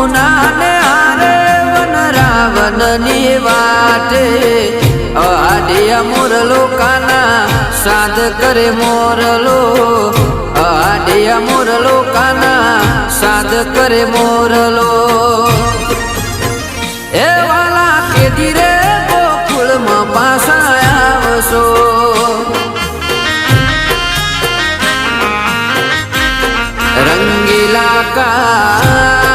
પૂનાને હારે વન રાવણની વાટે આડિયા મોરલો કાના સાદ કરે મોરલો આડિયા મોરલો કાના સાદ કરે મોરલો એ વાલા કેદી રે ગોકુળમાં પાછા આવશો રંગીલા કા